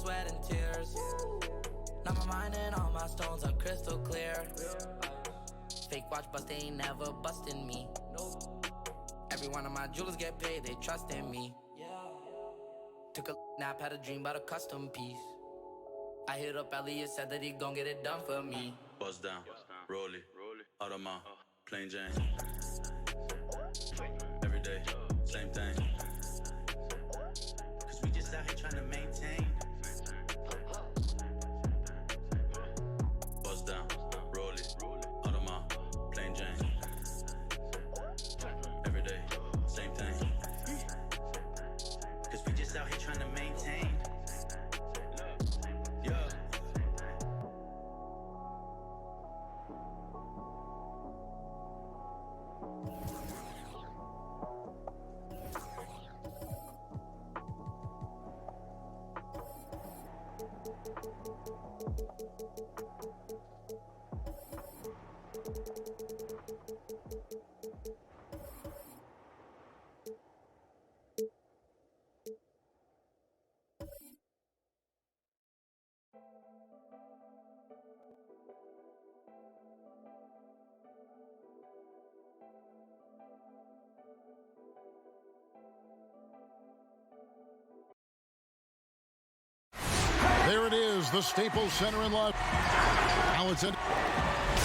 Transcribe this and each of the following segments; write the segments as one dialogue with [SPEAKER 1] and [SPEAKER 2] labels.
[SPEAKER 1] sweat and tears. Now my mind and all my stones are crystal clear. Fake watch, but they ain't never busting me. Every one of my jewelers get paid, they trust in me. Took a nap, had a dream about a custom piece. I hit up Elliot, said that he gon' get it done for me.
[SPEAKER 2] Buzz down, roll it, out of my plain Jane. Every day, same thing. Cause we just out here trying to maintain. Buzz down, roll it, out of my plain Jane. Every day, same thing. Cause we just out here trying to maintain. Yeah.
[SPEAKER 3] There it is, the Staples Center in Los. Now it's in.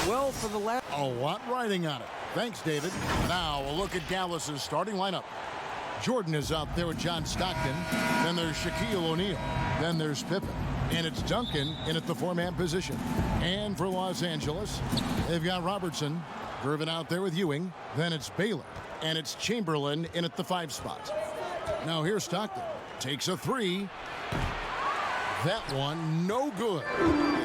[SPEAKER 4] Well, for the last.
[SPEAKER 3] A lot riding on it. Thanks, David. Now a look at Dallas's starting lineup. Jordan is out there with John Stockton. Then there's Shaquille O'Neal. Then there's Pippen. And it's Duncan in at the four-man position. And for Los Angeles, they've got Robertson. Gervin out there with Ewing. Then it's Baylor. And it's Chamberlain in at the 5 spot. Now here's Stockton. Takes a 3. That one, no good.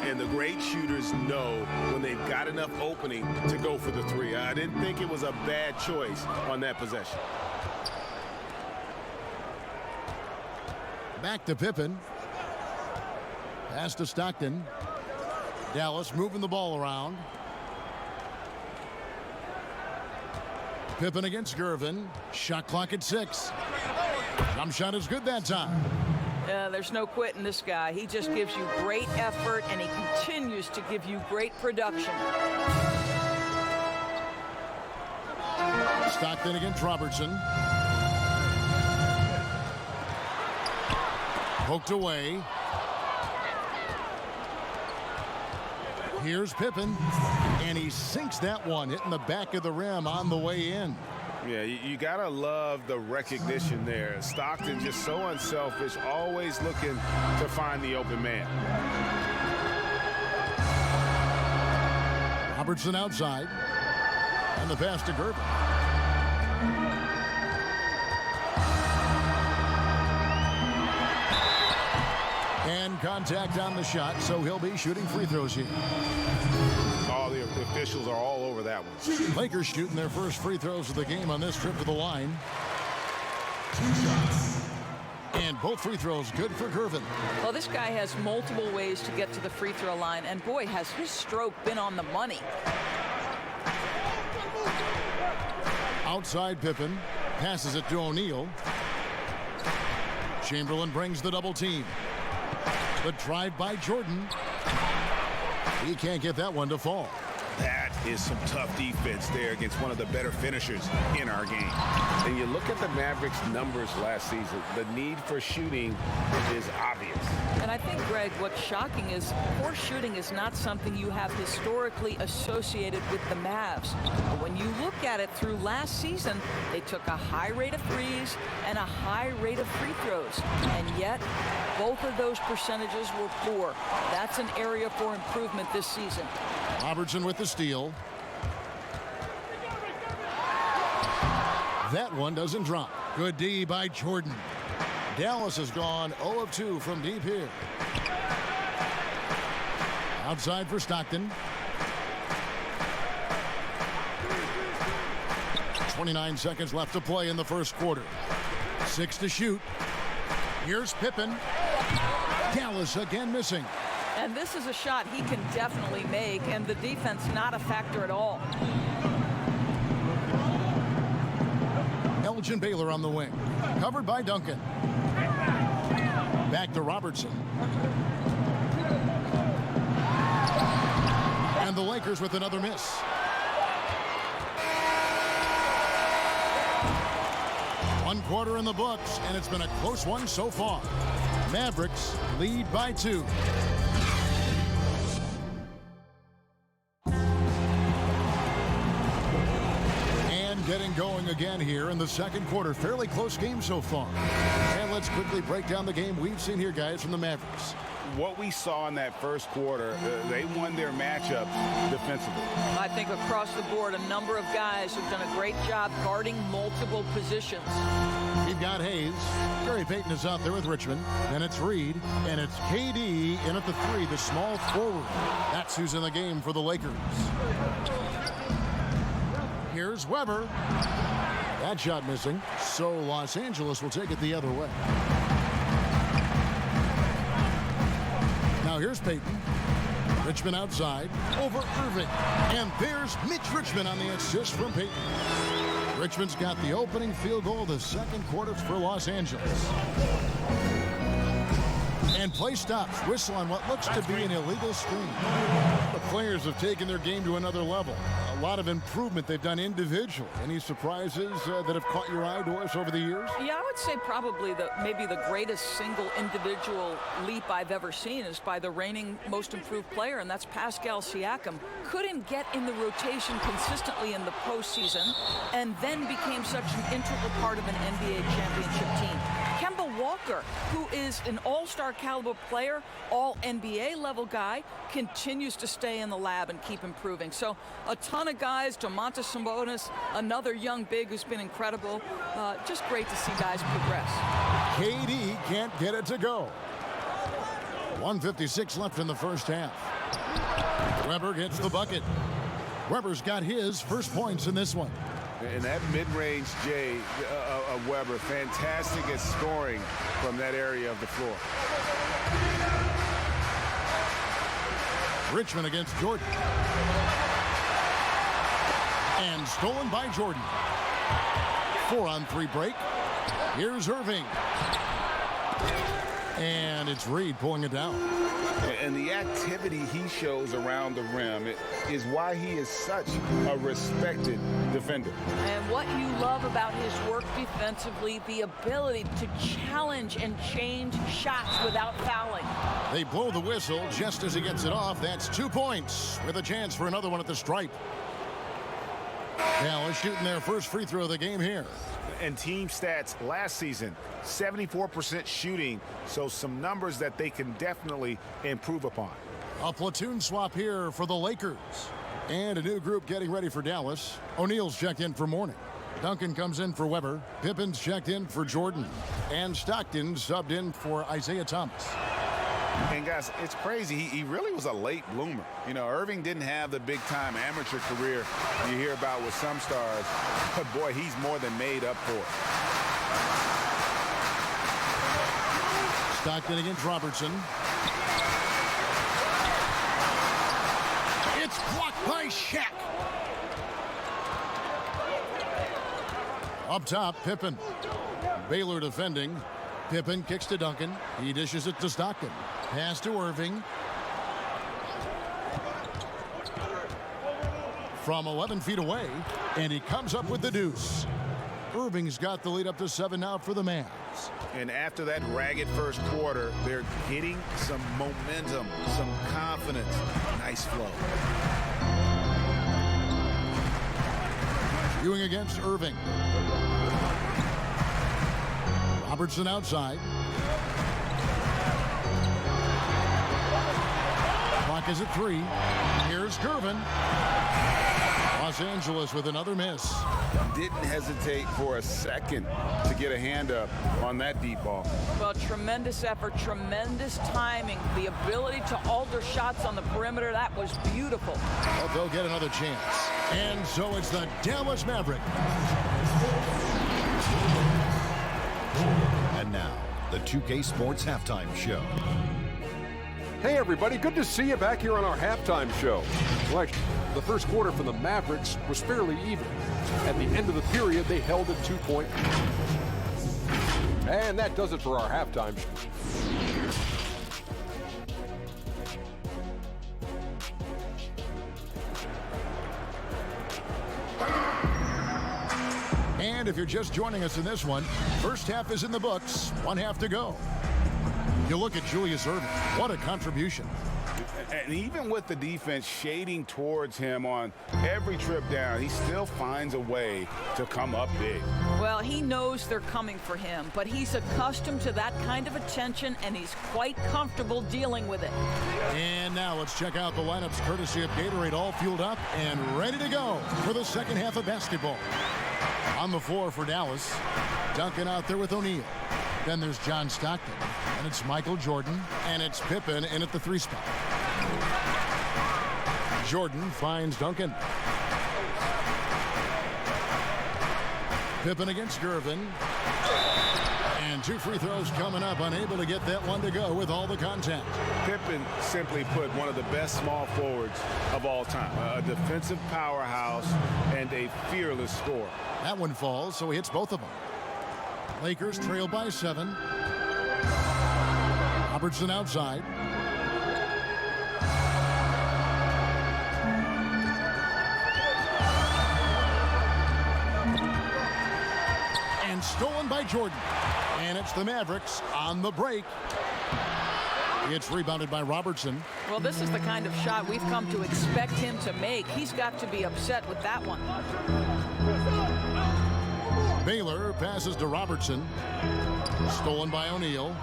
[SPEAKER 5] And the great shooters know when they've got enough opening to go for the 3. I didn't think it was a bad choice on that possession.
[SPEAKER 3] Back to Pippen. Pass to Stockton. Dallas moving the ball around. Pippen against Gervin. Shot clock at 6. Jump shot is good that time.
[SPEAKER 4] There's no quitting this guy. He just gives you great effort, and he continues to give you great production.
[SPEAKER 3] Stockton against Robertson. Poked away. Here's Pippen, and he sinks that one, hitting the back of the rim on the way in.
[SPEAKER 5] Yeah, you got to love the recognition there. Stockton just so unselfish, always looking to find the open man.
[SPEAKER 3] Robertson outside. And the pass to Gervin. And contact on the shot, so he'll be shooting free throws here.
[SPEAKER 5] Oh, the officials are all over that one.
[SPEAKER 3] Lakers shooting their first free throws of the game on this trip to the line. And both free throws good for Gervin.
[SPEAKER 4] Well, this guy has multiple ways to get to the free throw line, and boy, has his stroke been on the money.
[SPEAKER 3] Outside Pippen, passes it to O'Neal. Chamberlain brings the double team. The drive by Jordan. He can't get that one to fall.
[SPEAKER 5] That is some tough defense there against one of the better finishers in our game. And you look at the Mavericks' numbers last season, the need for shooting is obvious.
[SPEAKER 4] And I think, Greg, what's shocking is poor shooting is not something you have historically associated with the Mavs. But when you look at it through last season, they took a high rate of threes and a high rate of free throws. And yet, both of those percentages were poor. That's an area for improvement this season.
[SPEAKER 3] Robertson with the steal. That one doesn't drop. Good D by Jordan. Dallas has gone 0 of 2 from deep here. Outside for Stockton. 29 seconds left to play in the first quarter. 6 to shoot. Here's Pippen. Dallas again missing.
[SPEAKER 4] And this is a shot he can definitely make, and the defense not a factor at all.
[SPEAKER 3] Elgin Baylor on the wing. Covered by Duncan. Back to Robertson. And the Lakers with another miss. One quarter in the books, and it's been a close one so far. Mavericks lead by 2. And getting going again here in the second quarter. Fairly close game so far. And let's quickly break down the game we've seen here, guys, from the Mavericks.
[SPEAKER 5] What we saw in that first quarter, they won their matchup defensively.
[SPEAKER 4] I think across the board, a number of guys have done a great job guarding multiple positions.
[SPEAKER 3] We've got Hayes. Gary Payton is out there with Richmond. Then it's Reed. And it's KD in at the 3, the small forward. That's who's in the game for the Lakers. Here's Weber. That shot missing. So Los Angeles will take it the other way. Now here's Payton. Richmond outside. Over Irving. And there's Mitch Richmond on the assist from Payton. Richmond's got the opening field goal of the second quarter for Los Angeles. And play stops. Whistle on what looks to be an illegal screen. The players have taken their game to another level. A lot of improvement they've done individually. Any surprises that have caught your eye, Doris, over the years?
[SPEAKER 4] Yeah, I would say probably maybe the greatest single individual leap I've ever seen is by the reigning most improved player, and that's Pascal Siakam. Couldn't get in the rotation consistently in the postseason, and then became such an integral part of an NBA championship team. Kemba Walker, who is an all-star caliber player, all-NBA level guy, continues to stay in the lab and keep improving. So a ton of guys, Domantas Sabonis, another young big who's been incredible. Just great to see guys progress.
[SPEAKER 3] KD can't get it to go. 1:56 left in the first half. Weber gets the bucket. Weber's got his first points in this one.
[SPEAKER 5] And that mid-range J of Weber, fantastic at scoring from that area of the floor.
[SPEAKER 3] Richmond against Jordan. And stolen by Jordan. 4-on-3 break. Here's Irving. And it's Reed pulling it down.
[SPEAKER 5] And the activity he shows around the rim is why he is such a respected defender.
[SPEAKER 4] And what you love about his work defensively, the ability to challenge and change shots without fouling.
[SPEAKER 3] They blow the whistle just as he gets it off. That's 2 points with a chance for another one at the stripe. Dallas shooting their first free throw of the game here.
[SPEAKER 5] And team stats last season, 74% shooting, so some numbers that they can definitely improve upon.
[SPEAKER 3] A platoon swap here for the Lakers. And a new group getting ready for Dallas. O'Neal's checked in for Mourning. Duncan comes in for Weber. Pippen's checked in for Jordan. And Stockton subbed in for Isaiah Thomas.
[SPEAKER 5] And guys, it's crazy. He really was a late bloomer. You know, Irving didn't have the big-time amateur career you hear about with some stars. But, boy, he's more than made up for it.
[SPEAKER 3] Stockton against Robertson. It's blocked by Shaq. Up top, Pippen. Baylor defending. Pippen kicks to Duncan. He dishes it to Stockton. Pass to Irving. From 11 feet away, and he comes up with the deuce. Irving's got the lead up to 7 now for the Mavs.
[SPEAKER 5] And after that ragged first quarter, they're getting some momentum, some confidence. Nice flow.
[SPEAKER 3] Ewing against Irving. Robertson outside. Clock is at 3. Here's Gervin. Los Angeles with another miss.
[SPEAKER 5] Didn't hesitate for a second to get a hand up on that deep ball.
[SPEAKER 4] Well, tremendous effort, tremendous timing, the ability to alter shots on the perimeter. That was beautiful.
[SPEAKER 3] Well, they'll get another chance. And so it's the Dallas Mavericks.
[SPEAKER 6] And now, the 2K Sports Halftime Show.
[SPEAKER 7] Hey, everybody. Good to see you back here on our halftime show. Well, actually, the first quarter for the Mavericks was fairly even. At the end of the period, they held a 2-point. And that does it for our halftime show.
[SPEAKER 3] And if you're just joining us in this one, first half is in the books, one half to go. You look at Julius Erving, what a contribution.
[SPEAKER 5] And even with the defense shading towards him on every trip down, he still finds a way to come up big.
[SPEAKER 4] Well, he knows they're coming for him, but he's accustomed to that kind of attention, and he's quite comfortable dealing with it.
[SPEAKER 3] And now let's check out the lineups courtesy of Gatorade, all fueled up and ready to go for the second half of basketball. On the floor for Dallas, Duncan out there with O'Neal. Then there's John Stockton, and it's Michael Jordan, and it's Pippen in at the 3 spot. Jordan finds Duncan. Pippen against Gervin. And 2 free throws coming up, unable to get that one to go with all the contact.
[SPEAKER 5] Pippen, simply put, one of the best small forwards of all time. A defensive powerhouse and a fearless scorer.
[SPEAKER 3] That one falls, so he hits both of them. Lakers trail by 7. Robertson outside. And stolen by Jordan. And it's the Mavericks on the break. It's rebounded by Robertson.
[SPEAKER 4] Well, this is the kind of shot we've come to expect him to make. He's got to be upset with that one.
[SPEAKER 3] Baylor passes to Robertson. Stolen by O'Neal.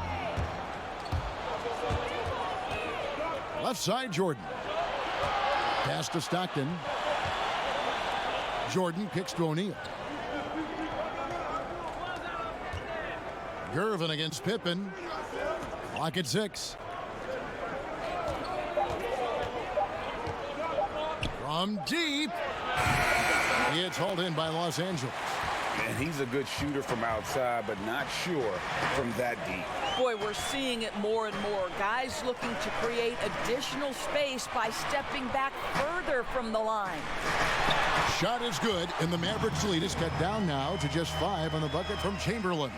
[SPEAKER 3] Left side, Jordan. Pass to Stockton. Jordan kicks to O'Neal. Gervin against Pippen. Clock at 6. From deep. It's hauled in by Los Angeles.
[SPEAKER 5] And he's a good shooter from outside, but not sure from that deep.
[SPEAKER 4] Boy, we're seeing it more and more. Guys looking to create additional space by stepping back further from the line.
[SPEAKER 3] Shot is good, and the Mavericks lead is cut down now to just 5 on the bucket from Chamberlain.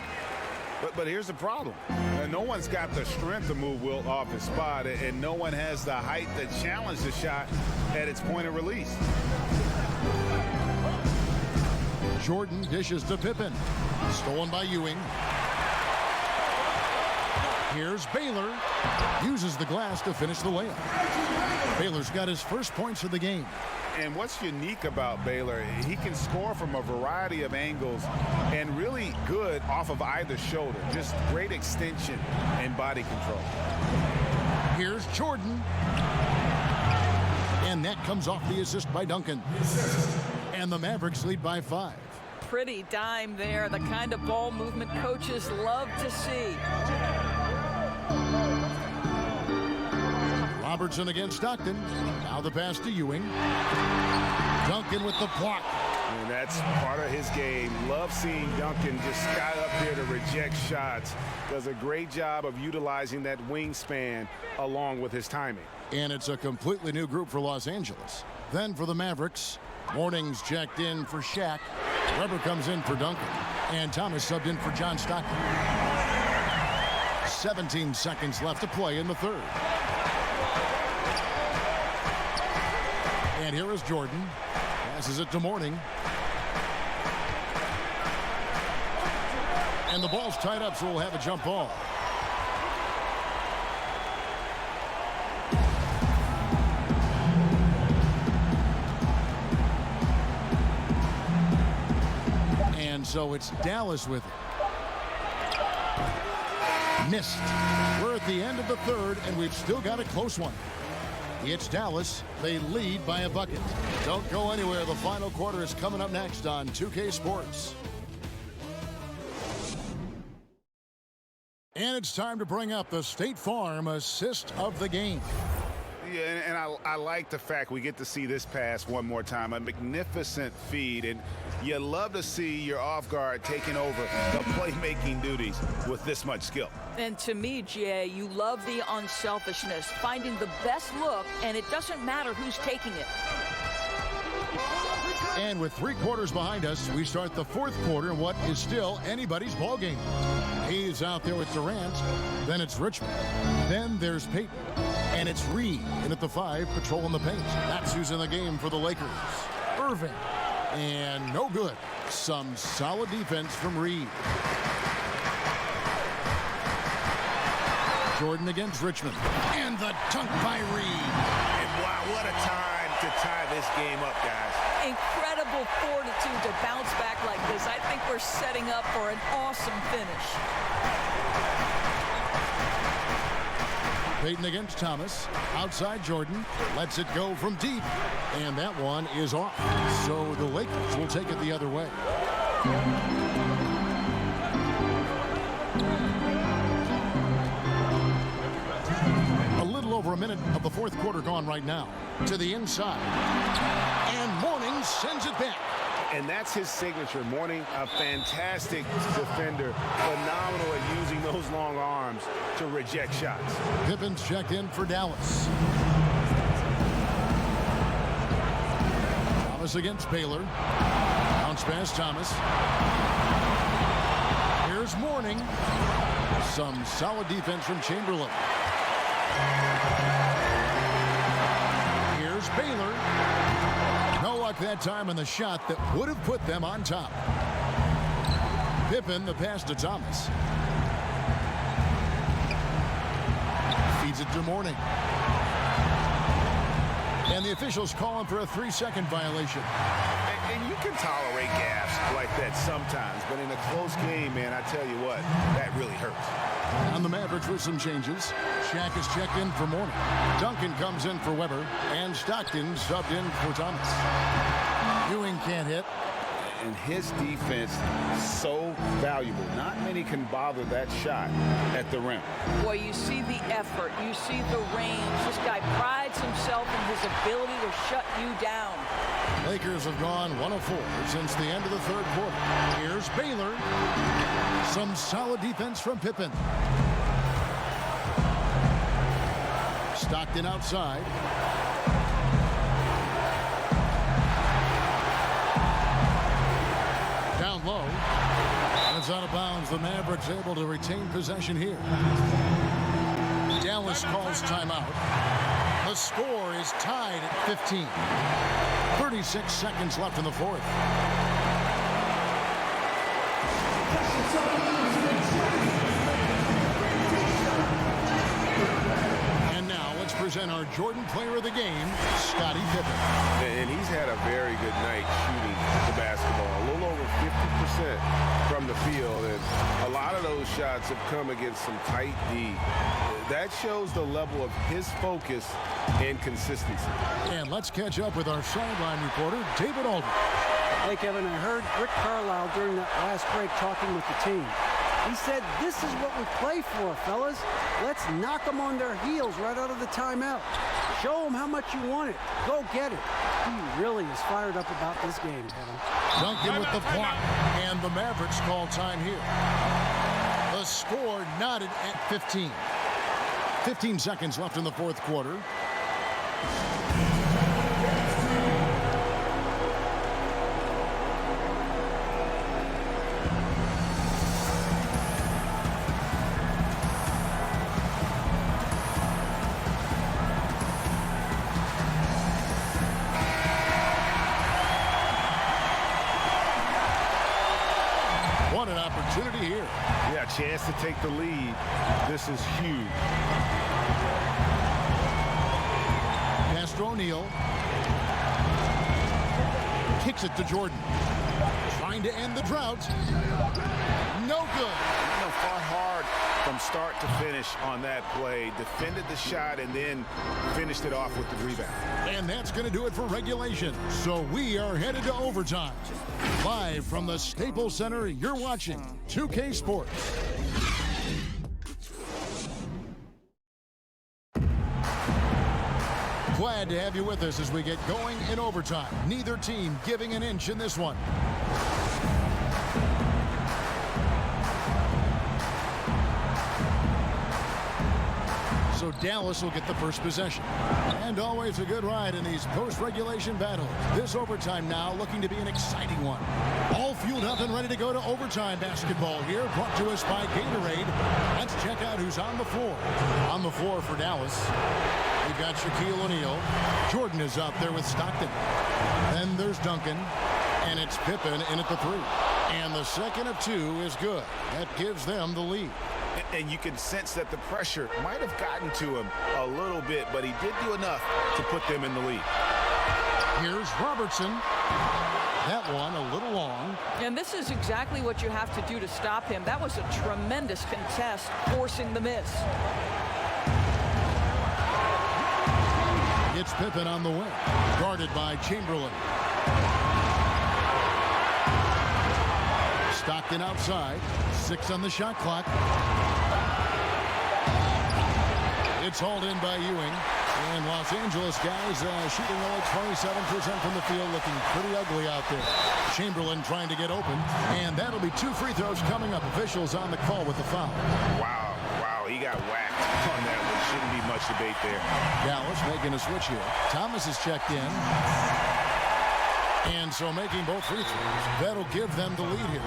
[SPEAKER 5] But here's the problem. No one's got the strength to move Wilt off his spot, and no one has the height to challenge the shot at its point of release.
[SPEAKER 3] Jordan dishes to Pippen. Stolen by Ewing. Here's Baylor. Uses the glass to finish the layup. Baylor's got his first points of the game.
[SPEAKER 5] And what's unique about Baylor, he can score from a variety of angles and really good off of either shoulder. Just great extension and body control.
[SPEAKER 3] Here's Jordan. And that comes off the assist by Duncan. And the Mavericks lead by 5.
[SPEAKER 4] Pretty dime there, the kind of ball movement coaches love to see.
[SPEAKER 3] Robertson against Stockton. Now the pass to Ewing. Duncan with the block.
[SPEAKER 5] And that's part of his game. Love seeing Duncan just sky up there to reject shots. Does a great job of utilizing that wingspan along with his timing.
[SPEAKER 3] And it's a completely new group for Los Angeles. Then for the Mavericks, Morning's checked in for Shaq. Weber comes in for Duncan. And Thomas subbed in for John Stockton. 17 seconds left to play in the third. And here is Jordan. Passes it to Morning. And the ball's tied up, so we'll have a jump ball. And so it's Dallas with it. Missed. We're at the end of the third, and we've still got a close one. It's Dallas. They lead by a bucket. Don't go anywhere. The final quarter is coming up next on 2K Sports. And it's time to bring up the State Farm assist of the game.
[SPEAKER 5] Yeah, and I like the fact we get to see this pass one more time. A magnificent feed, and you love to see your off guard taking over the playmaking duties with this much skill.
[SPEAKER 4] And to me, Jay, you love the unselfishness, finding the best look, and it doesn't matter who's taking it.
[SPEAKER 3] And with 3 quarters behind us, we start the fourth quarter in what is still anybody's ball game. He's out there with Durant. Then it's Richmond. Then there's Peyton. And it's Reed in at the 5, patrolling the paint. That's who's in the game for the Lakers. Irving. And no good. Some solid defense from Reed. Jordan against Richmond. And the dunk by Reed.
[SPEAKER 5] And wow, what a time to tie this game up, guys.
[SPEAKER 4] Incredible fortitude to bounce back like this. I think we're setting up for an awesome finish.
[SPEAKER 3] Payton against Thomas. Outside Jordan. Lets it go from deep. And that one is off. So the Lakers will take it the other way. A little over a minute of the fourth quarter gone right now. To the inside. And Mourning sends it back.
[SPEAKER 5] And that's his signature. Mourning, a fantastic defender. Phenomenal at using those long arms to reject shots.
[SPEAKER 3] Pippen's checked in for Dallas. Thomas against Baylor. Bounce pass Thomas. Here's Mourning. Some solid defense from Chamberlain. Here's Baylor. No luck that time on the shot that would have put them on top. Pippen, the pass to Thomas. Feeds it to Mourning. And the officials calling for a 3-second violation.
[SPEAKER 5] And you can tolerate gaffes like that sometimes, but in a close game, man, I tell you what, that really hurts.
[SPEAKER 3] On the Mavericks with some changes. Shaq is checked in for Mourning. Duncan comes in for Weber. And Stockton subbed in for Thomas. Ewing can't hit.
[SPEAKER 5] And his defense so valuable. Not many can bother that shot at the rim.
[SPEAKER 4] Boy, you see the effort. You see the range. This guy prides himself in his ability to shut you down.
[SPEAKER 3] Lakers have gone 1 of 4 since the end of the third quarter. Here's Baylor. Some solid defense from Pippen. Stockton outside. Down low. And it's out of bounds. The Mavericks able to retain possession here. Dallas calls timeout. The score is tied at 15. 36 seconds left in the fourth. And now let's present our Jordan Player of the Game, Scottie Pippen.
[SPEAKER 5] And he's had a very good night shooting the basketball. A little over 50% from the field. And a lot of those shots have come against some tight D. That shows the level of his focus and consistency.
[SPEAKER 3] And let's catch up with our sideline reporter, David Aldridge.
[SPEAKER 8] Hey, Kevin, I heard Rick Carlisle during that last break talking with the team. He said, this is what we play for, fellas. Let's knock them on their heels right out of the timeout. Show them how much you want it. Go get it. He really is fired up about this game, Kevin.
[SPEAKER 3] Duncan with the block, and the Mavericks call time here. The score knotted at 15. 15 seconds left in the fourth quarter. What an opportunity here.
[SPEAKER 5] Yeah, chance to take the lead. This is huge.
[SPEAKER 3] O'Neal kicks it to Jordan. Trying to end the drought. No good.
[SPEAKER 5] You know, fought hard from start to finish on that play. Defended the shot and then finished it off with the rebound.
[SPEAKER 3] And that's going to do it for regulation. So we are headed to overtime. Live from the Staples Center, you're watching 2K Sports. Glad to have you with us as we get going in overtime. Neither team giving an inch in this one. So Dallas will get the first possession. And always a good ride in these post-regulation battles. This overtime now looking to be an exciting one. All fueled up and ready to go to overtime basketball here, brought to us by Gatorade. Let's check out who's on the floor. On the floor for Dallas, we've got Shaquille O'Neal. Jordan is out there with Stockton. Then there's Duncan. And it's Pippen in at the 3. And the second of 2 is good. That gives them the lead.
[SPEAKER 5] And you can sense that the pressure might have gotten to him a little bit, but he did do enough to put them in the lead.
[SPEAKER 3] Here's Robertson. That one a little long.
[SPEAKER 4] And this is exactly what you have to do to stop him. That was a tremendous contest, forcing the miss.
[SPEAKER 3] It's Pippen on the wing, guarded by Chamberlain. Stockton outside, 6 on the shot clock. It's hauled in by Ewing. And Los Angeles guys shooting only 27% from the field, looking pretty ugly out there. Chamberlain trying to get open, and that'll be 2 free throws coming up. Officials on the call with the foul.
[SPEAKER 5] Wow, he got whacked on that one. Shouldn't be much debate there.
[SPEAKER 3] Dallas making a switch here. Thomas is checked in. And so making both free throws. That'll give them the lead here.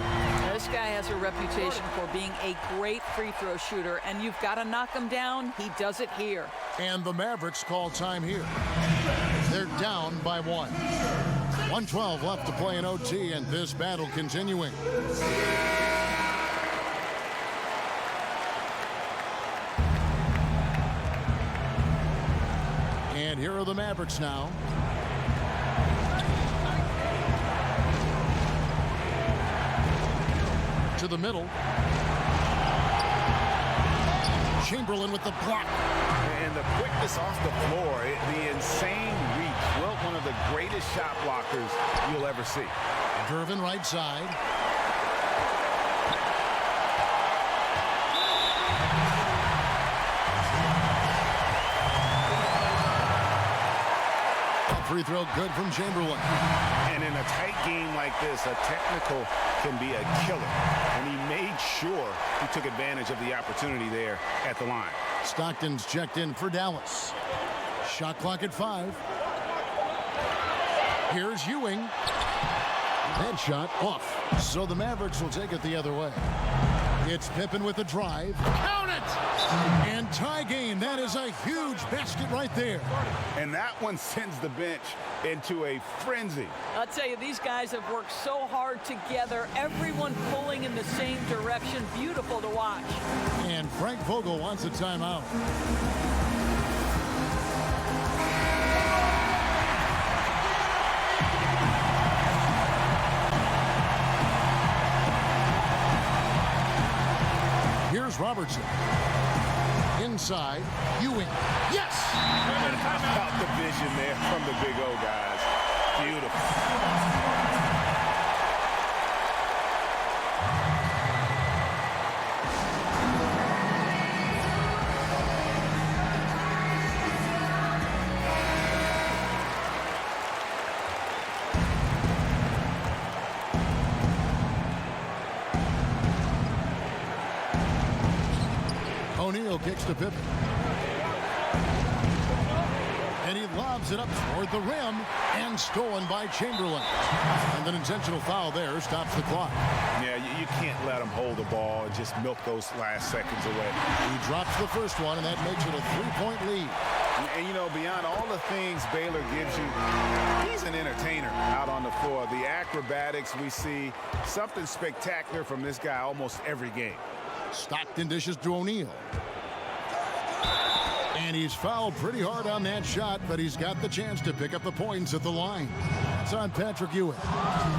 [SPEAKER 4] This guy has a reputation for being a great free throw shooter, and you've got to knock him down. He does it here.
[SPEAKER 3] And the Mavericks call time here. They're down by 1. 1:12 left to play in OT, and this battle continuing. And here are the Mavericks now. To the middle. Chamberlain with the block.
[SPEAKER 5] And the quickness off the floor, the insane reach. Well, one of the greatest shot blockers you'll ever see.
[SPEAKER 3] Gervin right side. Free throw good from Chamberlain.
[SPEAKER 5] And in a tight game like this, a technical can be a killer. And he made sure he took advantage of the opportunity there at the line.
[SPEAKER 3] Stockton's checked in for Dallas. Shot clock at 5. Here's Ewing. That shot off. So the Mavericks will take it the other way. It's Pippen with the drive. Count it! And tie game. That is a huge basket right there.
[SPEAKER 5] And that one sends the bench into a frenzy.
[SPEAKER 4] I'll tell you, these guys have worked so hard together. Everyone pulling in the same direction. Beautiful to watch.
[SPEAKER 3] And Frank Vogel wants a timeout. Here's Robertson. Inside, Ewing. Yes!
[SPEAKER 5] About the vision there from the Big O guys. Beautiful.
[SPEAKER 3] O'Neal kicks to Pippen. And he lobs it up toward the rim, and stolen by Chamberlain. And an intentional foul there stops the clock.
[SPEAKER 5] Yeah, you can't let him hold the ball and just milk those last seconds away.
[SPEAKER 3] He drops the first one, and that makes it a 3-point lead.
[SPEAKER 5] And, you know, beyond all the things Baylor gives you, he's an entertainer out on the floor. The acrobatics we see, something spectacular from this guy almost every game.
[SPEAKER 3] Stockton dishes to O'Neal. And he's fouled pretty hard on that shot, but he's got the chance to pick up the points at the line. It's on Patrick Ewing.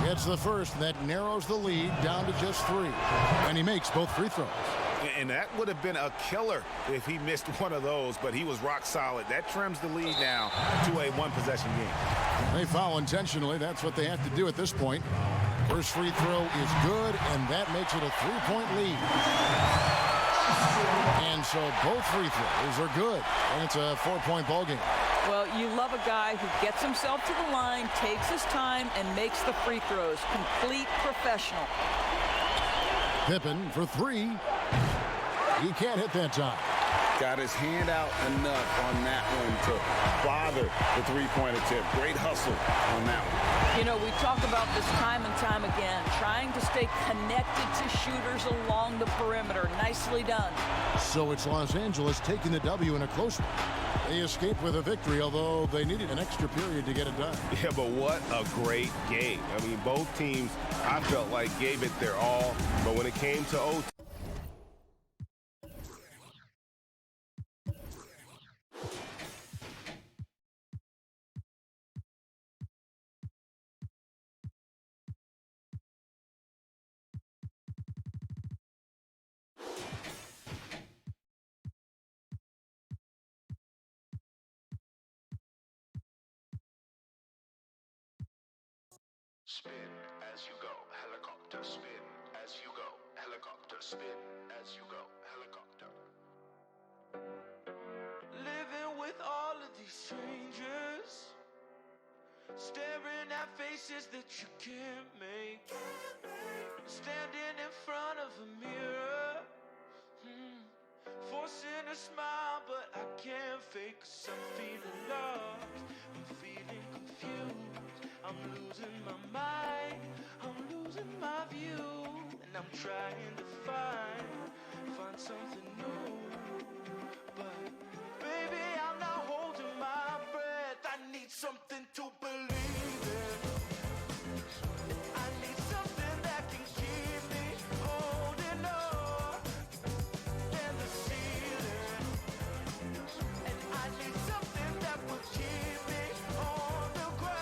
[SPEAKER 3] It's the first that narrows the lead down to just 3. And he makes both free throws.
[SPEAKER 5] And that would have been a killer if he missed one of those, but he was rock solid. That trims the lead now to a one-possession game.
[SPEAKER 3] They foul intentionally. That's what they have to do at this point. First free throw is good, and that makes it a 3-point lead. And so both free throws are good, and it's a 4-point ball game.
[SPEAKER 4] Well, you love a guy who gets himself to the line, takes his time, and makes the free throws. Complete professional.
[SPEAKER 3] Pippen for 3. He can't hit that time.
[SPEAKER 5] Got his hand out enough on that one to bother the three-point attempt. Great hustle on that one.
[SPEAKER 4] You know, we talk about this time and time again, trying to stay connected to shooters along the perimeter. Nicely done.
[SPEAKER 3] So it's Los Angeles taking the W in a close one. They escaped with a victory, although they needed an extra period to get it done.
[SPEAKER 5] Yeah, but what a great game. I mean, both teams, I felt like, gave it their all. But when it came to OT,
[SPEAKER 9] Spin as you go, helicopter. Spin as you go, helicopter. Spin as you go, helicopter.
[SPEAKER 10] Living with all of these strangers, staring at faces that you can't make. Standing in front of a mirror, forcing a smile, but I can't fake. 'Cause I'm feeling lost, I'm feeling confused, I'm losing my mind, I'm losing my view, and I'm trying to find something new. But baby, I'm not holding my breath. I need something to believe in. I need something that can keep me holding on in the ceiling. And I need something that will keep me on the ground.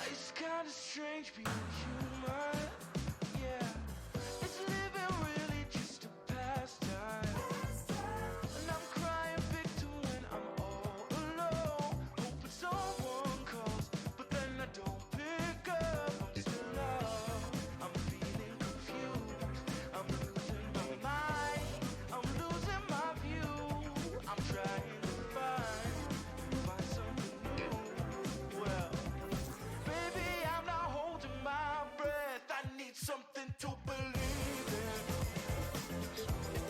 [SPEAKER 10] It's kinda strange being human, yeah. It's living really just a pastime. And I'm crying victim when I'm all alone, hoping someone calls, but then I don't pick up. I'm still lost, I'm feeling confused, I'm losing my mind, I'm losing my view. I'm trying to find something new. Well, baby, I'm not holding my breath. I need something to believe in.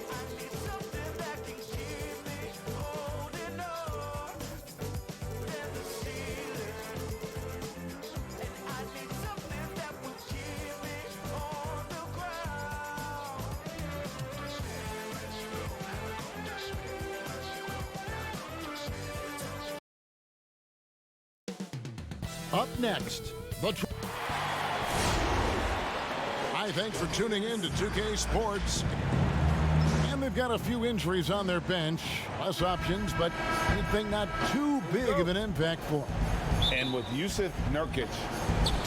[SPEAKER 10] I need something that can keep me holding on in the ceiling. And I need something that will keep me on the ground.
[SPEAKER 3] Up next, Hi, thanks for tuning in to 2K Sports. And they've got a few injuries on their bench. Less options, but you'd think not too big of an impact for them.
[SPEAKER 5] and with Yusuf Nurkic,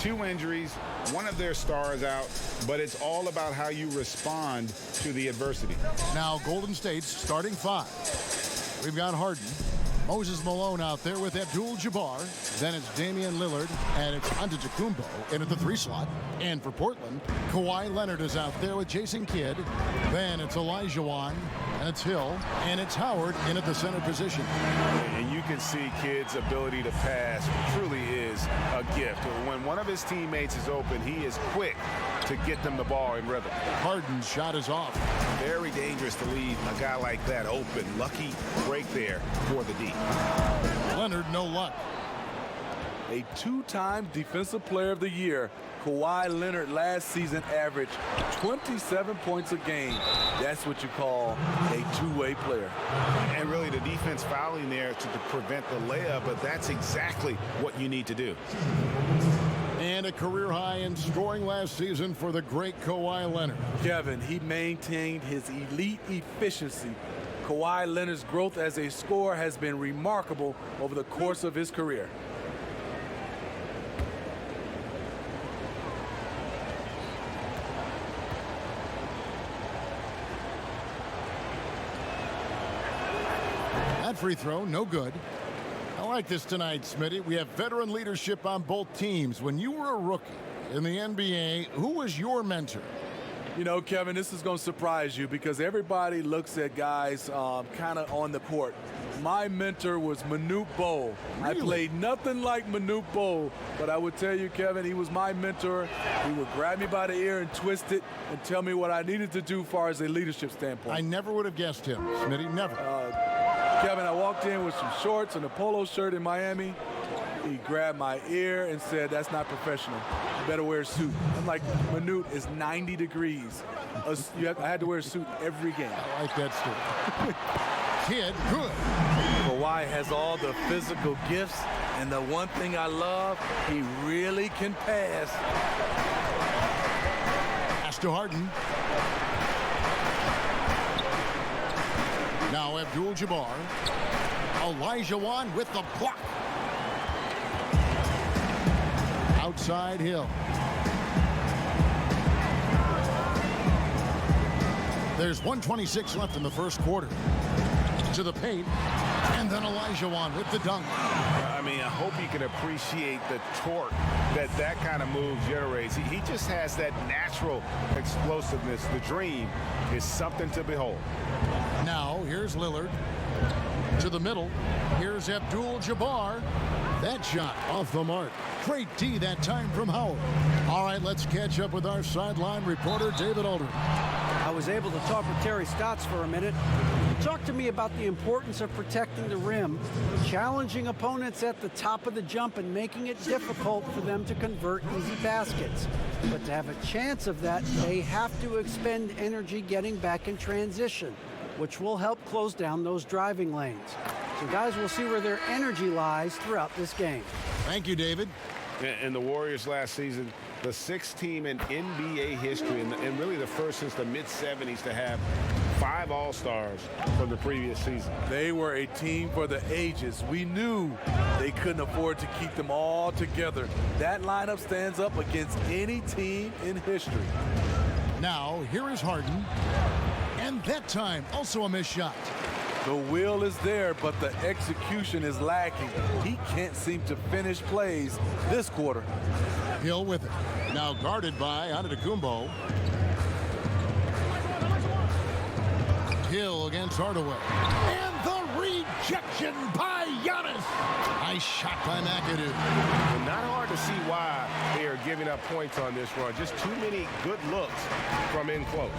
[SPEAKER 5] 2 injuries, one of their stars out, but it's all about how you respond to the adversity.
[SPEAKER 3] Now, Golden State's starting 5. We've got Harden, Moses Malone out there with Abdul-Jabbar. Then it's Damian Lillard, and it's Antetokounmpo in at the 3 slot. And for Portland, Kawhi Leonard is out there with Jason Kidd. Then it's Elijah Wan, and it's Hill, and it's Howard in at the center position.
[SPEAKER 5] And you can see Kidd's ability to pass truly is a gift. When one of his teammates is open, he is quick to get them the ball in rhythm.
[SPEAKER 3] Harden's shot is off.
[SPEAKER 5] Very dangerous to leave a guy like that open. Lucky break there for the D.
[SPEAKER 3] Leonard, no luck.
[SPEAKER 11] A 2-time Defensive Player of the Year, Kawhi Leonard last season averaged 27 points a game. That's what you call a two-way player.
[SPEAKER 5] And really the defense fouling there to prevent the layup, but that's exactly what you need to do.
[SPEAKER 3] And a career high in scoring last season for the great Kawhi Leonard.
[SPEAKER 11] Kevin, he maintained his elite efficiency. Kawhi Leonard's growth as a scorer has been remarkable over the course of his career.
[SPEAKER 3] That free throw, no good. I like this tonight, Smitty. We have veteran leadership on both teams. When you were a rookie in the NBA, who was your mentor?
[SPEAKER 11] You know, Kevin, this is going to surprise you because everybody looks at guys kind of on the court. My mentor was Manute Bol.
[SPEAKER 3] Really?
[SPEAKER 11] I played nothing like Manute Bol, but I would tell you, Kevin, he was my mentor. He would grab me by the ear and twist it and tell me what I needed to do as far as a leadership standpoint.
[SPEAKER 3] I never would have guessed him, Smitty, never.
[SPEAKER 11] Kevin, I walked in with some shorts and a polo shirt in Miami. He grabbed my ear and said, "That's not professional. You better wear a suit." I'm like, Manute, is 90 degrees. I had to wear a suit every game.
[SPEAKER 3] I like that story. Kid, good.
[SPEAKER 11] Kawhi has all the physical gifts, and the one thing I love, he really can pass.
[SPEAKER 3] Pass to Harden. Now Abdul-Jabbar. Olajuwon with the block. Outside Hill. There's 1:26 left in the first quarter. To the paint, and then Olajuwon with the dunk.
[SPEAKER 5] I mean, I hope you can appreciate the torque that kind of move generates. He just has that natural explosiveness. The dream is something to behold.
[SPEAKER 3] Now, here's Lillard. To the middle. Here's Abdul-Jabbar. That shot off the mark. Great D that time from Howard. All right, let's catch up with our sideline reporter, David Aldridge.
[SPEAKER 8] I was able to talk with Terry Stotts for a minute. He talked to me about the importance of protecting the rim, challenging opponents at the top of the jump, and making it difficult for them to convert easy baskets. But to have a chance of that, they have to expend energy getting back in transition, which will help close down those driving lanes. So guys, we'll see where their energy lies throughout this game.
[SPEAKER 3] Thank you, David.
[SPEAKER 5] And the Warriors last season, the sixth team in NBA history, and really the first since the mid-'70s to have 5 All-Stars from the previous season.
[SPEAKER 11] They were a team for the ages. We knew they couldn't afford to keep them all together. That lineup stands up against any team in history.
[SPEAKER 3] Now, here is Harden. And that time, also a missed shot.
[SPEAKER 11] The will is there, but the execution is lacking. He can't seem to finish plays this quarter.
[SPEAKER 3] Hill with it. Now guarded by Antetokounmpo. Hill against Hardaway. And the rejection by Giannis. Nice shot by McAdoo.
[SPEAKER 5] And not hard to see why they are giving up points on this run. Just too many good looks from in close.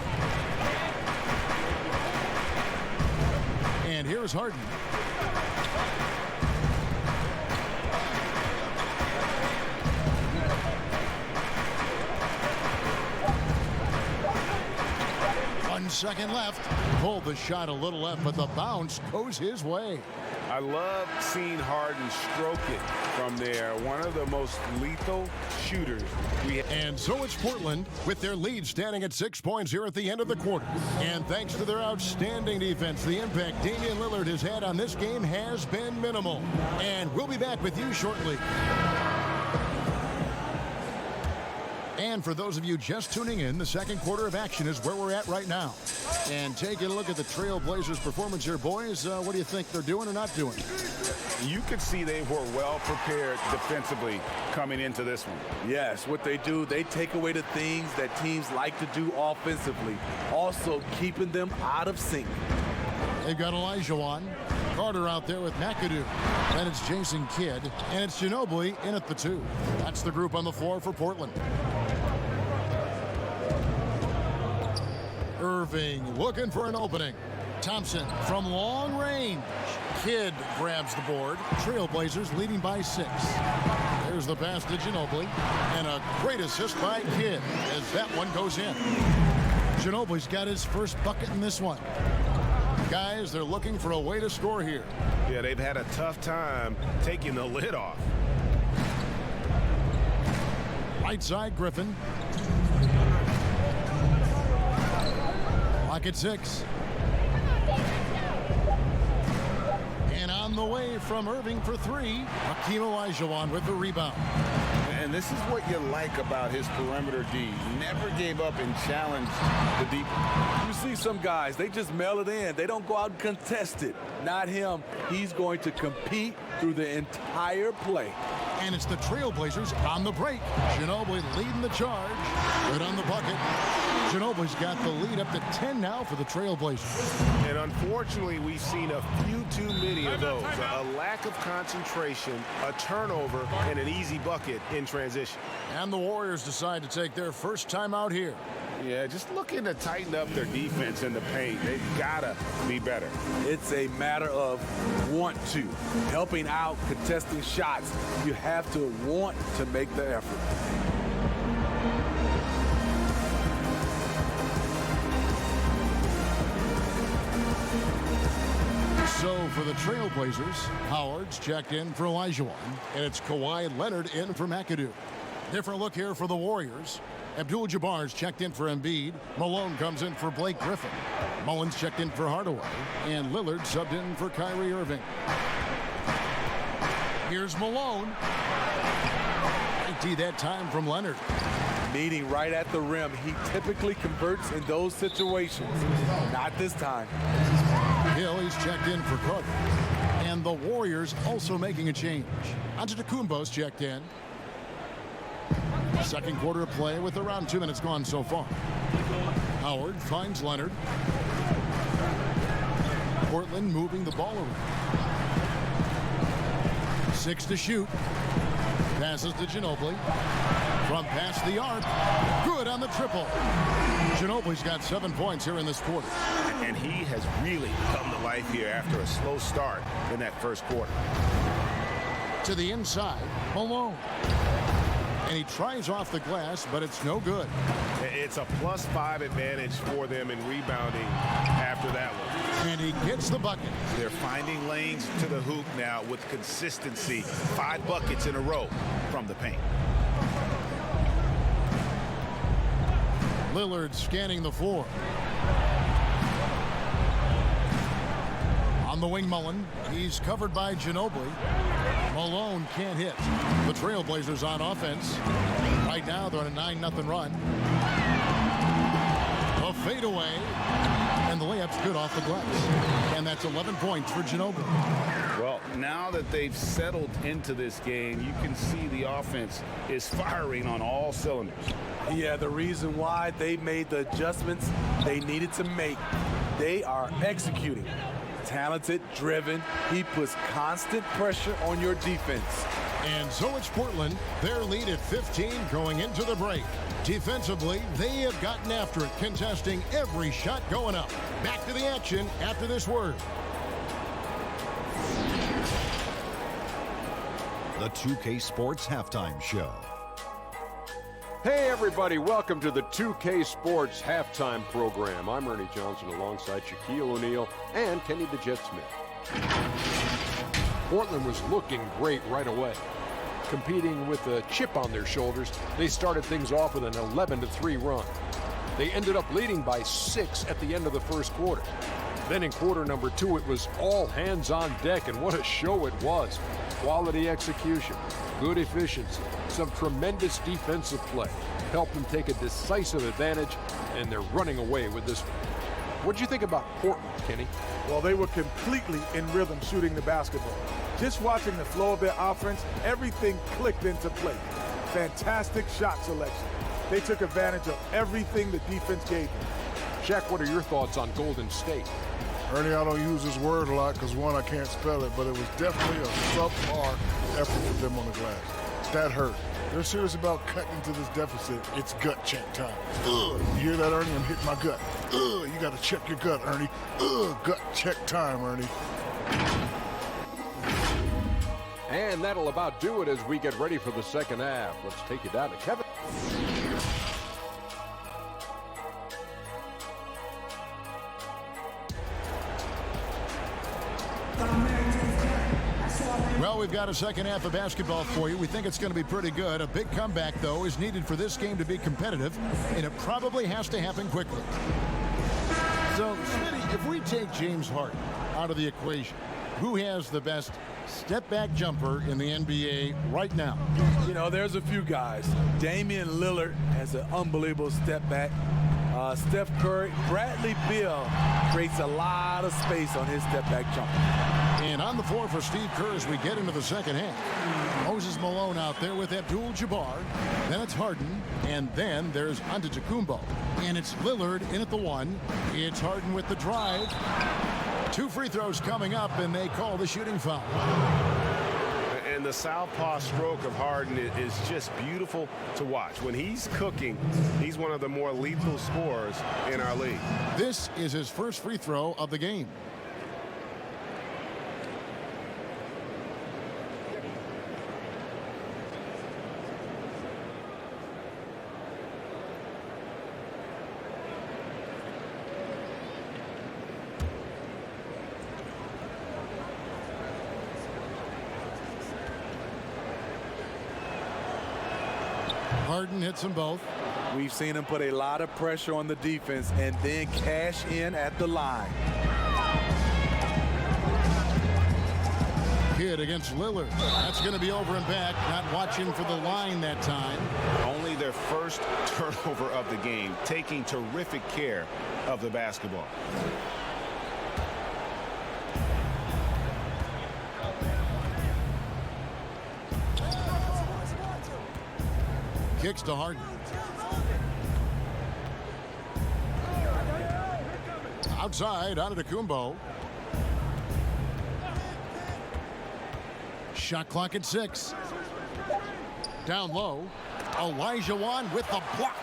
[SPEAKER 3] And here's Harden. One second left. Pulled the shot a little left, but the bounce goes his way.
[SPEAKER 5] I love seeing Harden stroke it from there. One of the most lethal shooters we have.
[SPEAKER 3] And so it's Portland with their lead standing at 6 points here at the end of the quarter. And thanks to their outstanding defense, the impact Damian Lillard has had on this game has been minimal. And we'll be back with you shortly. And for those of you just tuning in, the second quarter of action is where we're at right now. And taking a look at the Trail Blazers' performance here, boys, what do you think they're doing or not doing?
[SPEAKER 5] You could see they were well prepared defensively coming into this one.
[SPEAKER 11] Yes, what they do, they take away the things that teams like to do offensively, also keeping them out of sync.
[SPEAKER 3] They've got Olajuwon. Carter out there with McAdoo. Then it's Jason Kidd. And it's Ginobili in at the 2. That's the group on the floor for Portland. Irving looking for an opening. Thompson from long range. Kidd grabs the board. Trailblazers leading by 6. There's the pass to Ginobili. And a great assist by Kidd as that one goes in. Ginobili's got his first bucket in this one. Guys, they're looking for a way to score here.
[SPEAKER 5] Yeah, they've had a tough time taking the lid off.
[SPEAKER 3] Right side, Griffin. Lock at 6. And on the way from Irving for 3, Hakeem Olajuwon with the rebound.
[SPEAKER 5] And this is what you like about his perimeter D. Never gave up and challenged the deep.
[SPEAKER 11] You see some guys, they just mail it in. They don't go out and contest it. Not him. He's going to compete through the entire play.
[SPEAKER 3] And it's the Trailblazers on the break. Ginobili leading the charge. Good on the bucket. Ginobili's got the lead up to 10 now for the Trailblazers.
[SPEAKER 5] And unfortunately, we've seen a few too many of those. A lack of concentration, a turnover, and an easy bucket in transition.
[SPEAKER 3] And the Warriors decide to take their first time out here.
[SPEAKER 5] Yeah, just looking to tighten up their defense in the paint. They've got to be better.
[SPEAKER 11] It's a matter of want to. Helping out, contesting shots. You have to want to make the effort.
[SPEAKER 3] So for the Trailblazers, Howard's checked in for Olajuwon, and it's Kawhi Leonard in for McAdoo. Different look here for the Warriors. Abdul-Jabbar's checked in for Embiid. Malone comes in for Blake Griffin. Mullins checked in for Hardaway. And Lillard subbed in for Kyrie Irving. Here's Malone. 90 that time from Leonard.
[SPEAKER 11] Meeting right at the rim. He typically converts in those situations. Not this time.
[SPEAKER 3] Hill, he's checked in for Cook. And the Warriors also making a change. Antetokounmpo's checked in. Second quarter of play with around 2 minutes gone so far. Howard finds Leonard. Portland moving the ball around. 6 to shoot. Passes to Ginobili. From past the arc. Good on the triple. Ginobili's got 7 points here in this quarter.
[SPEAKER 5] And he has really come to life here after a slow start in that first quarter.
[SPEAKER 3] To the inside, Malone. And he tries off the glass, but it's no good.
[SPEAKER 5] It's a +5 advantage for them in rebounding after that one.
[SPEAKER 3] And he gets the bucket.
[SPEAKER 5] They're finding lanes to the hoop now with consistency. 5 buckets in a row from the paint.
[SPEAKER 3] Lillard scanning the floor. On the wing, Mullen. He's covered by Ginobili. Malone can't hit. The Trailblazers on offense. Right now, they're on a 9-0 run. A fadeaway. And the layup's good off the glass. And that's 11 points for Ginobili.
[SPEAKER 5] Well, now that they've settled into this game, you can see the offense is firing on all cylinders.
[SPEAKER 11] Yeah, the reason why they made the adjustments they needed to make. They are executing. Talented, driven. He puts constant pressure on your defense.
[SPEAKER 3] And so it's Portland. Their lead at 15 going into the break. Defensively, they have gotten after it, contesting every shot going up. Back to the action after this word.
[SPEAKER 6] The 2K Sports Halftime Show.
[SPEAKER 7] Hey everybody, welcome to the 2K Sports Halftime Program. I'm Ernie Johnson alongside Shaquille O'Neal and Kenny the Jet Smith. Portland was looking great right away. Competing with a chip on their shoulders, they started things off with an 11-3 run. They ended up leading by 6 at the end of the first quarter. Then in quarter number 2, it was all hands on deck, and what a show it was. Quality execution, good efficiency, some tremendous defensive play helped them take a decisive advantage, and they're running away with this one. What'd you think about Portland, Kenny?
[SPEAKER 12] Well, they were completely in rhythm shooting the basketball. Just watching the flow of their offense, everything clicked into place. Fantastic shot selection. They took advantage of everything the defense gave them.
[SPEAKER 7] Shaq, what are your thoughts on Golden State?
[SPEAKER 13] Ernie, I don't use this word a lot because, one, I can't spell it, but it was definitely a subpar effort for them on the glass. That hurt. They're serious about cutting into this deficit. It's gut check time. Ugh. You hear that, Ernie? I'm hitting my gut. Ugh. You got to check your gut, Ernie. Ugh. Gut check time, Ernie.
[SPEAKER 7] And that'll about do it as we get ready for the second half. Let's take you down to Kevin.
[SPEAKER 3] Well, we've got a second half of basketball for you. We think it's going to be pretty good. A big comeback, though, is needed for this game to be competitive, and it probably has to happen quickly. So, Smitty, if we take James Harden out of the equation, who has the best step-back jumper in the NBA right now?
[SPEAKER 11] You know, there's a few guys. Damian Lillard has an unbelievable step-back. Steph Curry, Bradley Beal creates a lot of space on his step-back jumper.
[SPEAKER 3] And on the floor for Steve Kerr as we get into the second half. Moses Malone out there with Abdul-Jabbar. Then it's Harden. And then there's Antetokounmpo. And it's Lillard in at the 1. It's Harden with the drive. 2 free throws coming up, and they call the shooting foul.
[SPEAKER 5] And the southpaw stroke of Harden is just beautiful to watch. When he's cooking, he's one of the more lethal scorers in our league.
[SPEAKER 3] This is his first free throw of the game. Harden hits them both.
[SPEAKER 11] We've seen him put a lot of pressure on the defense and then cash in at the line.
[SPEAKER 3] Kidd against Lillard. That's going to be over and back. Not watching for the line that time.
[SPEAKER 5] Only their first turnover of the game, taking terrific care of the basketball.
[SPEAKER 3] Kicks to Harden. Outside, Antetokounmpo. Shot clock at 6. Down low. Olajuwon with the block.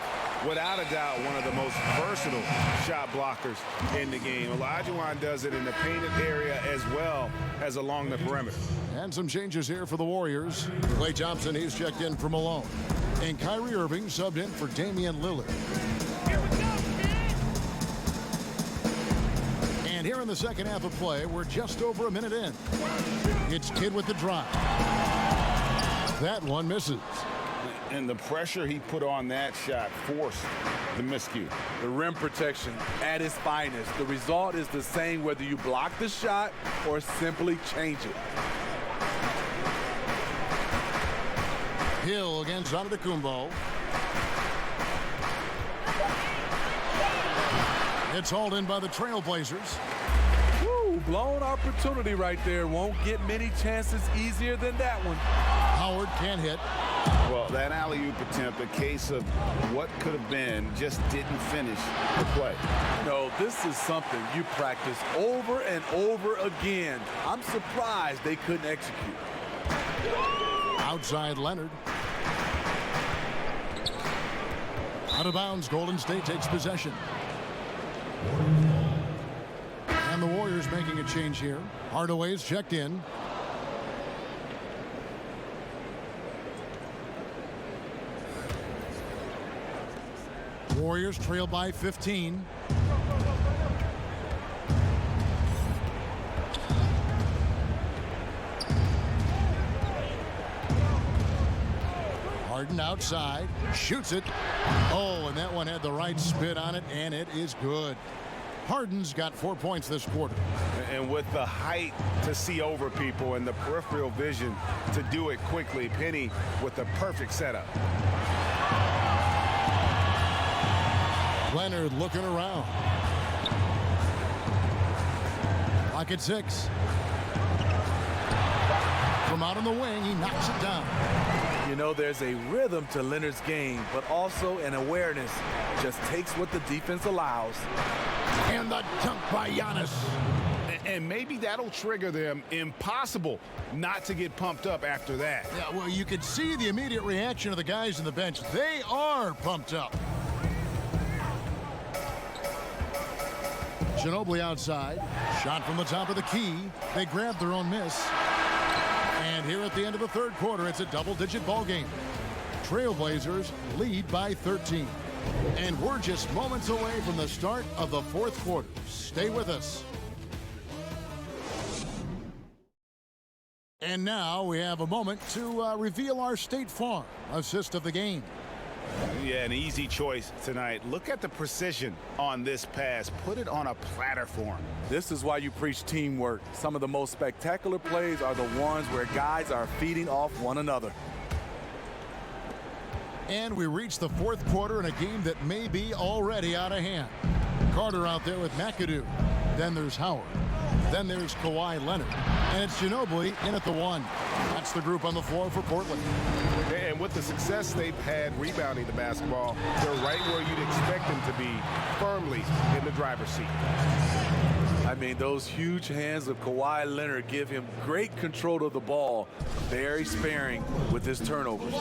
[SPEAKER 5] Without a doubt, one of the most versatile shot blockers in the game. Olajuwon does it in the painted area as well as along the perimeter.
[SPEAKER 3] And some changes here for the Warriors. Klay Thompson, he's checked in for Malone. And Kyrie Irving subbed in for Damian Lillard. And here in the second half of play, we're just over a minute in. It's Kidd with the drive. That one misses.
[SPEAKER 5] And the pressure he put on that shot forced the miscue.
[SPEAKER 11] The rim protection at its finest. The result is the same whether you block the shot or simply change it.
[SPEAKER 3] Hill against Antetokounmpo. It's hauled in by the Trailblazers.
[SPEAKER 11] Woo, blown opportunity right there. Won't get many chances easier than that one.
[SPEAKER 3] Howard can't hit.
[SPEAKER 5] Well, that alley-oop attempt, a case of what could have been, just didn't finish the play.
[SPEAKER 11] No, this is something you practice over and over again. I'm surprised they couldn't execute.
[SPEAKER 3] Outside Leonard. Out of bounds, Golden State takes possession. And the Warriors making a change here. Hardaway's checked in. Warriors trail by 15. Harden outside, shoots it. Oh, and that one had the right spin on it, and it is good. Harden's got 4 points this quarter.
[SPEAKER 5] And with the height to see over people and the peripheral vision to do it quickly, Penny with the perfect setup.
[SPEAKER 3] Leonard looking around. Clock at 6. From out on the wing, he knocks it down.
[SPEAKER 11] You know, there's a rhythm to Leonard's game, but also an awareness. Just takes what the defense allows.
[SPEAKER 3] And the dunk by Giannis.
[SPEAKER 5] And maybe that'll trigger them. Impossible not to get pumped up after that.
[SPEAKER 3] Yeah, well, you could see the immediate reaction of the guys on the bench. They are pumped up. Ginobili outside. Shot from the top of the key. They grabbed their own miss. And here at the end of the third quarter, it's a double-digit ball game. Trailblazers lead by 13. And we're just moments away from the start of the fourth quarter. Stay with us. And now we have a moment to reveal our State Farm assist of the game.
[SPEAKER 5] Yeah, an easy choice tonight. Look at the precision on this pass. Put it on a platter for him.
[SPEAKER 11] This is why you preach teamwork. Some of the most spectacular plays are the ones where guys are feeding off one another.
[SPEAKER 3] And we reach the fourth quarter in a game that may be already out of hand. Carter out there with McAdoo. Then there's Howard. Then there's Kawhi Leonard. And it's Ginobili in at the 1. That's the group on the floor for Portland.
[SPEAKER 5] And with the success they've had rebounding the basketball, they're right where you'd expect them to be, firmly in the driver's seat.
[SPEAKER 11] I mean, those huge hands of Kawhi Leonard give him great control of the ball, very sparing with his turnovers.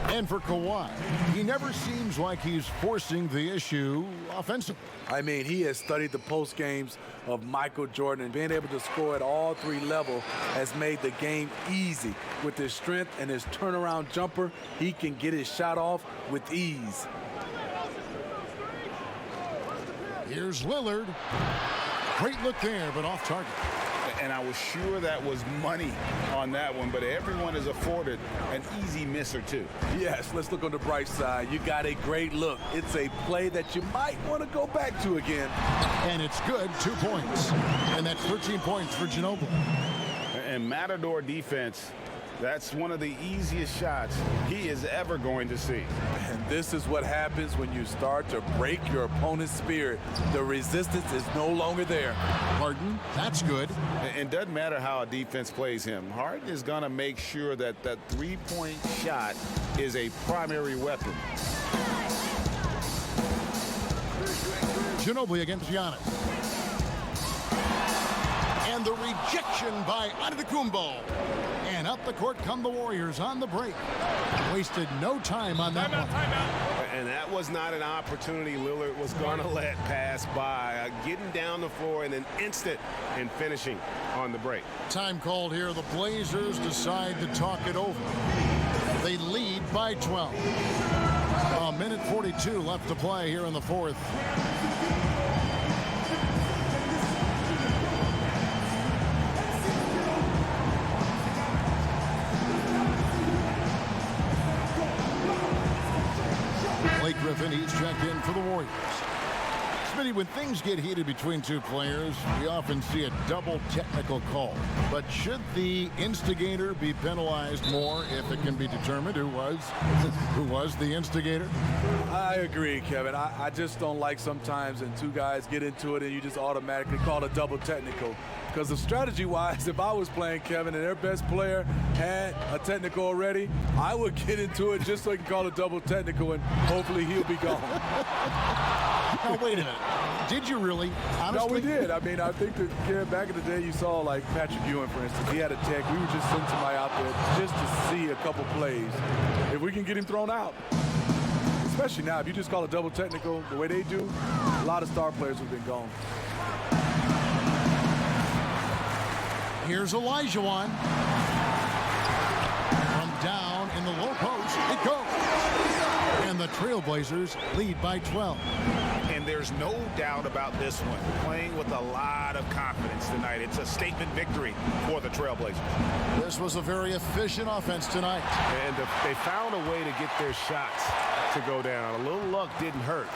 [SPEAKER 3] And for Kawhi, he never seems like he's forcing the issue offensively.
[SPEAKER 11] I mean, he has studied the post games of Michael Jordan, and being able to score at all 3 levels has made the game easy. With his strength and his turnaround jumper, he can get his shot off with ease.
[SPEAKER 3] Here's Lillard. Great look there, but off target.
[SPEAKER 5] And I was sure that was money on that one, but everyone is afforded an easy miss or two.
[SPEAKER 11] Yes, let's look on the bright side. You got a great look. It's a play that you might want to go back to again.
[SPEAKER 3] And it's good, 2 points. And that's 13 points for Ginobili.
[SPEAKER 5] And Matador defense, that's one of the easiest shots he is ever going to see.
[SPEAKER 11] And this is what happens when you start to break your opponent's spirit. The resistance is no longer there.
[SPEAKER 3] Harden, that's good.
[SPEAKER 5] And doesn't matter how a defense plays him. Harden is going to make sure that that three-point shot is a primary weapon.
[SPEAKER 3] Ginobili against Giannis. And the rejection by Antetokounmpo. And up the court come the Warriors on the break. Wasted no time on that one.
[SPEAKER 5] And that was not an opportunity Lillard was going to let pass by. Getting down the floor in an instant and finishing on the break.
[SPEAKER 3] Time called here. The Blazers decide to talk it over. They lead by 12. A minute 42 left to play here in the fourth. Griffin, he's checked in for the Warriors. Smitty, when things get heated between two players, we often see a double technical call. But should the instigator be penalized more if it can be determined who was the instigator?
[SPEAKER 11] I agree, Kevin. I just don't like sometimes when two guys get into it and you just automatically call a double technical. Because of strategy-wise, if I was playing Kevin and their best player had a technical already, I would get into it just so he can call a double technical and hopefully he'll be gone.
[SPEAKER 3] Now, wait a minute. Did you really? Honestly?
[SPEAKER 11] No, we did. I mean, I think that back in the day you saw like Patrick Ewing, for instance. He had a tech. We would just send somebody out there just to see a couple plays. If we can get him thrown out. Especially now, if you just call a double technical the way they do, a lot of star players have been gone.
[SPEAKER 3] Here's Olajuwon. From down in the low post, it goes. And the Trailblazers lead by 12.
[SPEAKER 5] And there's no doubt about this one. Playing with a lot of confidence tonight. It's a statement victory for the Trailblazers.
[SPEAKER 3] This was a very efficient offense tonight.
[SPEAKER 5] And they found a way to get their shots to go down. A little luck didn't hurt.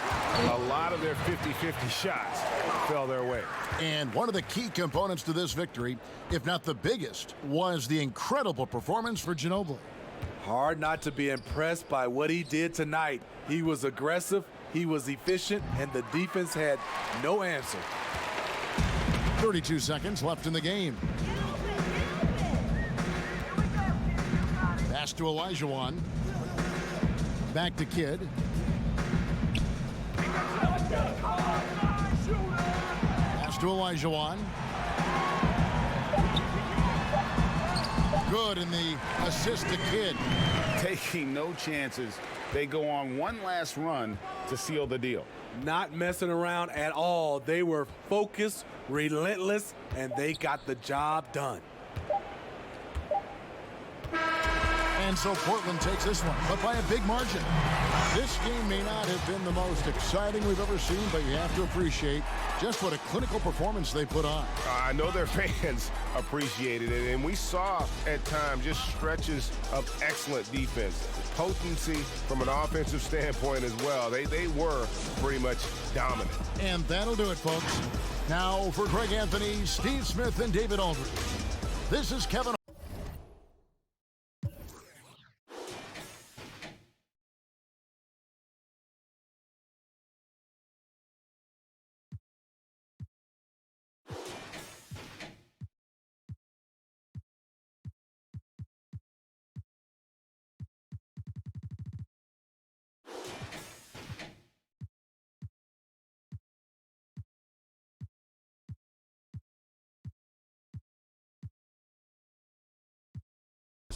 [SPEAKER 5] A lot of their 50-50 shots fell their way.
[SPEAKER 3] And one of the key components to this victory, if not the biggest, was the incredible performance for Ginobili.
[SPEAKER 11] Hard not to be impressed by what he did tonight. He was aggressive, he was efficient, and the defense had no answer.
[SPEAKER 3] 32 seconds left in the game. Pass to Olajuwon. Back to Kidd. Pass to Olajuwon. Good in the assist to Kidd.
[SPEAKER 5] Taking no chances. They go on one last run to seal the deal.
[SPEAKER 11] Not messing around at all. They were focused, relentless, and they got the job done.
[SPEAKER 3] And so Portland takes this one, but by a big margin. This game may not have been the most exciting we've ever seen, but you have to appreciate just what a clinical performance they put on.
[SPEAKER 5] I know their fans appreciated it, and we saw at times just stretches of excellent defense. Potency from an offensive standpoint as well. They were pretty much dominant.
[SPEAKER 3] And that'll do it, folks. Now for Greg Anthony, Steve Smith, and David Aldridge. This is Kevin.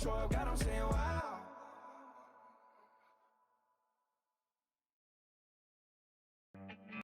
[SPEAKER 10] control. God, I'm saying why.